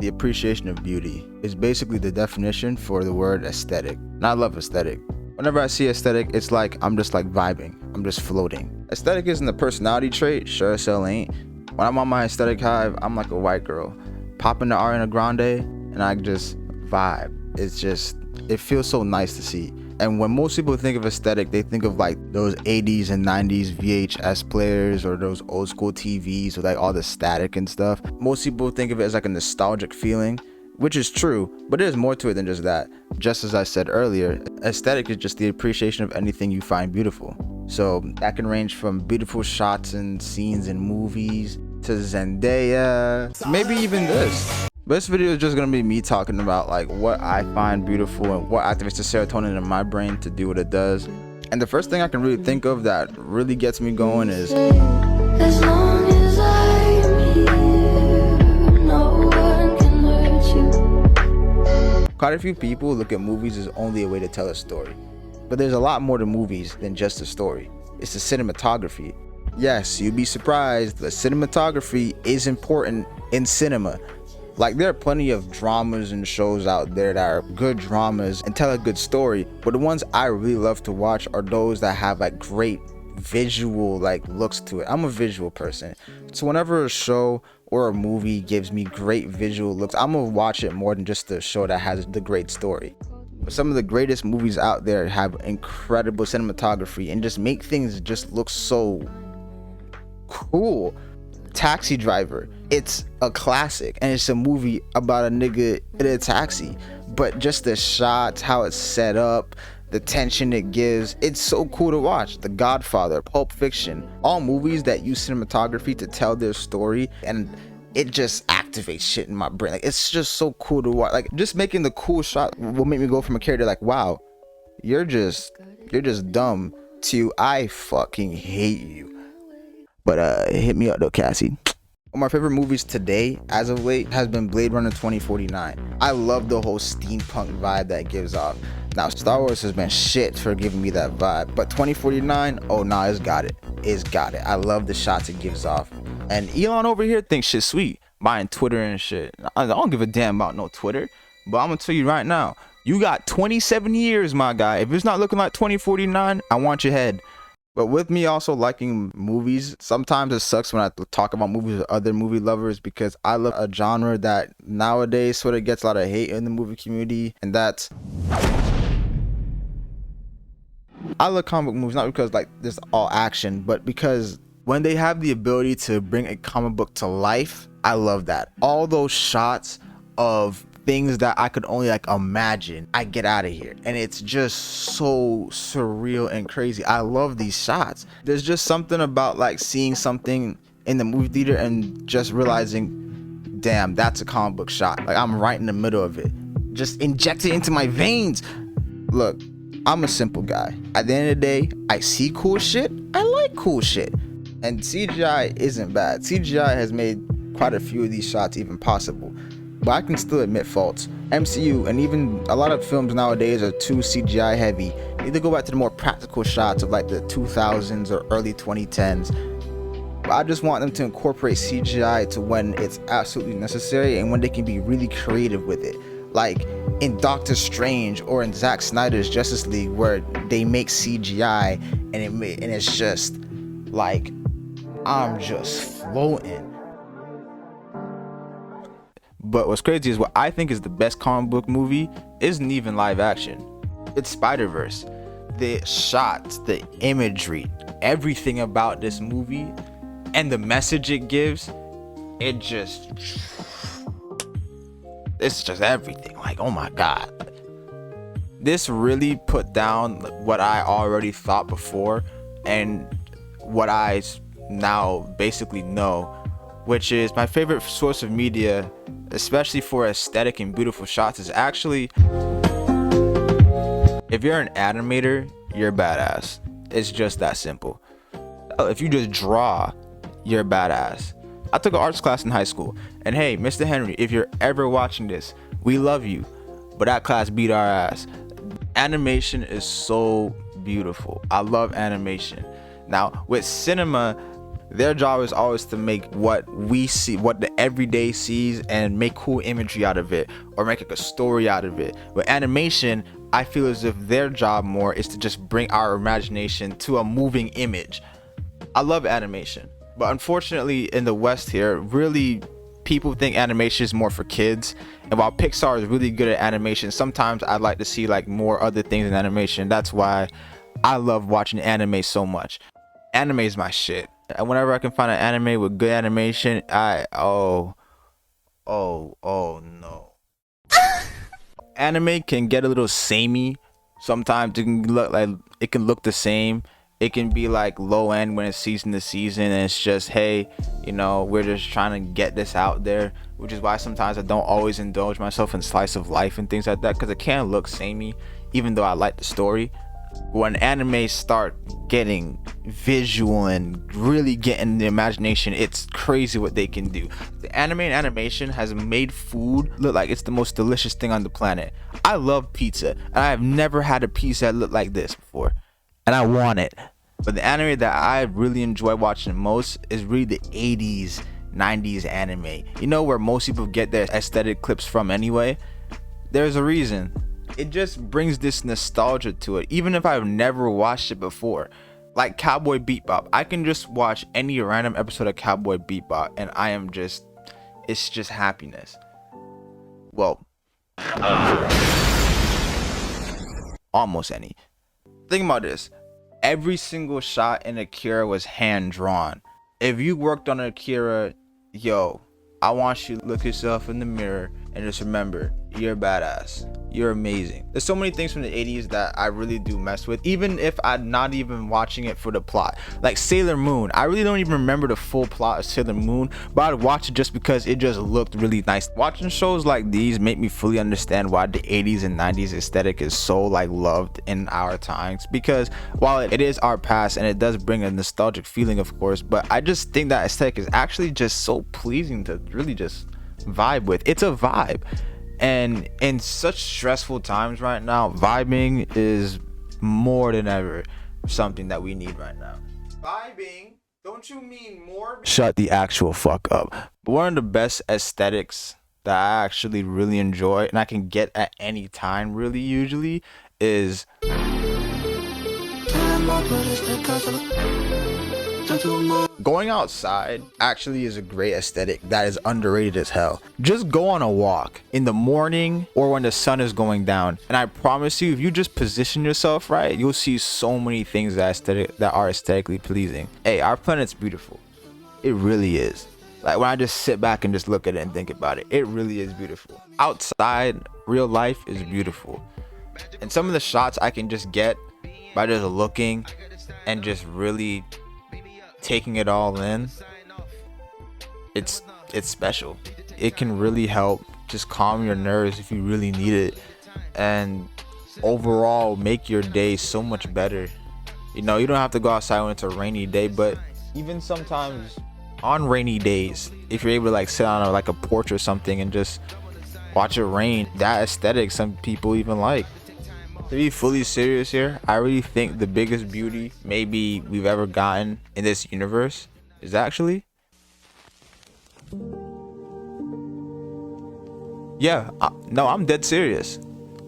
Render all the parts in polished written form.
the appreciation of beauty is basically the definition for the word aesthetic. And I love aesthetic. Whenever I see aesthetic, it's like I'm just like vibing. I'm just floating. Aesthetic isn't a personality trait, sure as hell ain't. When I'm on my aesthetic hive, I'm like a white girl. Popping the Ariana Grande and I just vibe. It feels so nice to see. And when most people think of aesthetic, they think of like those 80s and 90s VHS players or those old school TVs with like all the static and stuff. Most people think of it as like a nostalgic feeling, which is true, but there's more to it than just that. Just as I said earlier, aesthetic is just the appreciation of anything you find beautiful. So that can range from beautiful shots and scenes in movies to Zendaya, maybe even this. This video is just gonna be me talking about like what I find beautiful and what activates the serotonin in my brain to do what it does. And the first thing I can really think of that really gets me going is, as long as I'm here, no one can hurt you. Quite a few people look at movies as only a way to tell a story, but there's a lot more to movies than just a story. It's the cinematography. Yes, you'd be surprised, but cinematography is important in cinema. Like, there are plenty of dramas and shows out there that are good dramas and tell a good story, but the ones I really love to watch are those that have like great visual like looks to it. I'm a visual person, so whenever a show or a movie gives me great visual looks, I'm gonna watch it more than just the show that has the great story. But some of the greatest movies out there have incredible cinematography and just make things just look so cool. Taxi Driver, it's a classic and it's a movie about a nigga in a taxi, but just the shots, how it's set up, the tension it gives, it's so cool to watch. The Godfather, Pulp Fiction, all movies that use cinematography to tell their story, and it just activates shit in my brain. Like, it's just so cool to watch. Like, just making the cool shot will make me go from a character like, wow, you're just dumb, to I fucking hate you. But hit me up though, Cassie. One of my favorite movies today, as of late, has been Blade Runner 2049. I love the whole steampunk vibe that it gives off. Now, Star Wars has been shit for giving me that vibe, but 2049, oh nah, it's got it. It's got it. I love the shots it gives off. And Elon over here thinks shit's sweet, buying Twitter and shit. I don't give a damn about no Twitter, but I'm gonna tell you right now, you got 27 years, my guy. If it's not looking like 2049, I want your head. But with me also liking movies, sometimes it sucks when I talk about movies with other movie lovers, because I love a genre that nowadays sort of gets a lot of hate in the movie community, and that's, I love comic book movies not because like this all action, but because when they have the ability to bring a comic book to life, I love that. All those shots of things that I could only like imagine, I get out of here, and it's just so surreal and crazy. I love these shots. There's just something about like seeing something in the movie theater and just realizing, damn, that's a comic book shot. Like, I'm right in the middle of it, just injected into my veins. Look, I'm a simple guy. At the end of the day, I see cool shit, I like cool shit, and CGI isn't bad. CGI has made quite a few of these shots even possible, but I can still admit faults. MCU and even a lot of films nowadays are too CGI heavy. You need to go back to the more practical shots of like the 2000s or early 2010s. But I just want them to incorporate CGI to when it's absolutely necessary and when they can be really creative with it. Like in Doctor Strange or in Zack Snyder's Justice League, where they make CGI and it's just like, I'm just floating. But what's crazy is what I think is the best comic book movie isn't even live action. It's Spider-Verse. The shots, the imagery, everything about this movie and the message it gives, it's just everything. Like, oh my God. This really put down what I already thought before and what I now basically know, which is my favorite source of media, especially for aesthetic and beautiful shots, is actually, if you're an animator, you're badass. It's just that simple. If you just draw, you're badass. I took an arts class in high school, and hey, Mr. Henry, if you're ever watching this, we love you, but that class beat our ass. Animation is so beautiful. I love animation. Now with cinema, Their job is always to make what we see, what the everyday sees, and make cool imagery out of it, or make like a story out of it. With animation, I feel as if their job more is to just bring our imagination to a moving image. I love animation, but unfortunately in the West here, really people think animation is more for kids. And while Pixar is really good at animation, sometimes I'd like to see like more other things in animation. That's why I love watching anime so much. Anime is my shit. And whenever I can find an anime with good animation, oh no. Anime can get a little samey. Sometimes it can look the same. It can be like low end when it's season to season, and it's just, hey, you know, we're just trying to get this out there, which is why sometimes I don't always indulge myself in slice of life and things like that, because it can look samey even though I like the story. When anime start getting visual and really getting the imagination, it's crazy what they can do. The anime and animation has made food look like it's the most delicious thing on the planet. I love pizza, and I have never had a pizza that looked like this before, and I want it. But the anime that I really enjoy watching most is really the 80s 90s anime, you know, where most people get their aesthetic clips from anyway. There's a reason. It just brings this nostalgia to it, even if I've never watched it before. Like Cowboy Bebop, I can just watch any random episode of Cowboy Bebop and I am just, it's just happiness. Well, almost any. Think about this. Every single shot in Akira was hand drawn. If you worked on Akira, yo, I want you to look yourself in the mirror and just remember, you're a badass. You're amazing. There's so many things from the 80s that I really do mess with, even if I'm not even watching it for the plot. Like Sailor Moon, I really don't even remember the full plot of Sailor Moon, but I'd watch it just because it just looked really nice. Watching shows like these make me fully understand why the 80s and 90s aesthetic is so like loved in our times, because while it is our past and it does bring a nostalgic feeling, of course, but I just think that aesthetic is actually just so pleasing to really just vibe with. It's a vibe. And in such stressful times right now, vibing is more than ever something that we need right now. Vibing? Don't you mean more? Shut the actual fuck up. But one of the best aesthetics that I actually really enjoy and I can get at any time really usually is going outside. Actually is a great aesthetic that is underrated as hell. Just go on a walk in the morning or when the sun is going down, and I promise you, if you just position yourself right, you'll see so many things that are aesthetically pleasing. Hey, our planet's beautiful. It really is. Like when I just sit back and just look at it and think about it, it really is beautiful. Outside, real life is beautiful. And some of the shots I can just get by just looking and just really taking it all in, it's special. It can really help just calm your nerves if you really need it, and overall make your day so much better. You know, you don't have to go outside when it's a rainy day, but even sometimes on rainy days, if you're able to like sit on like a porch or something and just watch it rain, that aesthetic some people even like. To be fully serious here, I really think the biggest beauty maybe we've ever gotten in this universe is actually, no, I'm dead serious.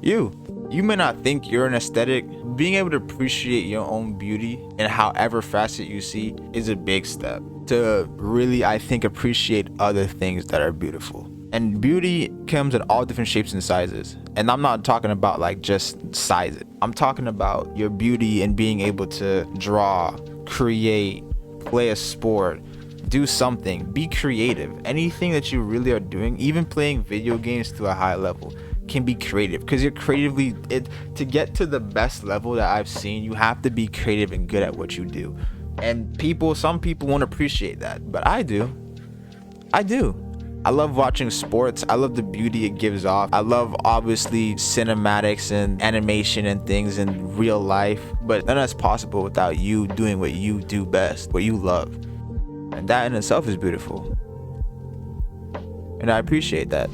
You may not think you're an aesthetic. Being able to appreciate your own beauty and however facet you see is a big step to really, I think, appreciate other things that are beautiful. And beauty comes in all different shapes and sizes. And I'm not talking about like just size it. I'm talking about your beauty and being able to draw, create, play a sport, do something, be creative. Anything that you really are doing, even playing video games to a high level, can be creative, because you're creatively, to get to the best level that I've seen, you have to be creative and good at what you do. And some people won't appreciate that, but I do. I love watching sports. I love the beauty it gives off. I love obviously cinematics and animation and things in real life, but none of that's possible without you doing what you do best, what you love. And that in itself is beautiful. And I appreciate that.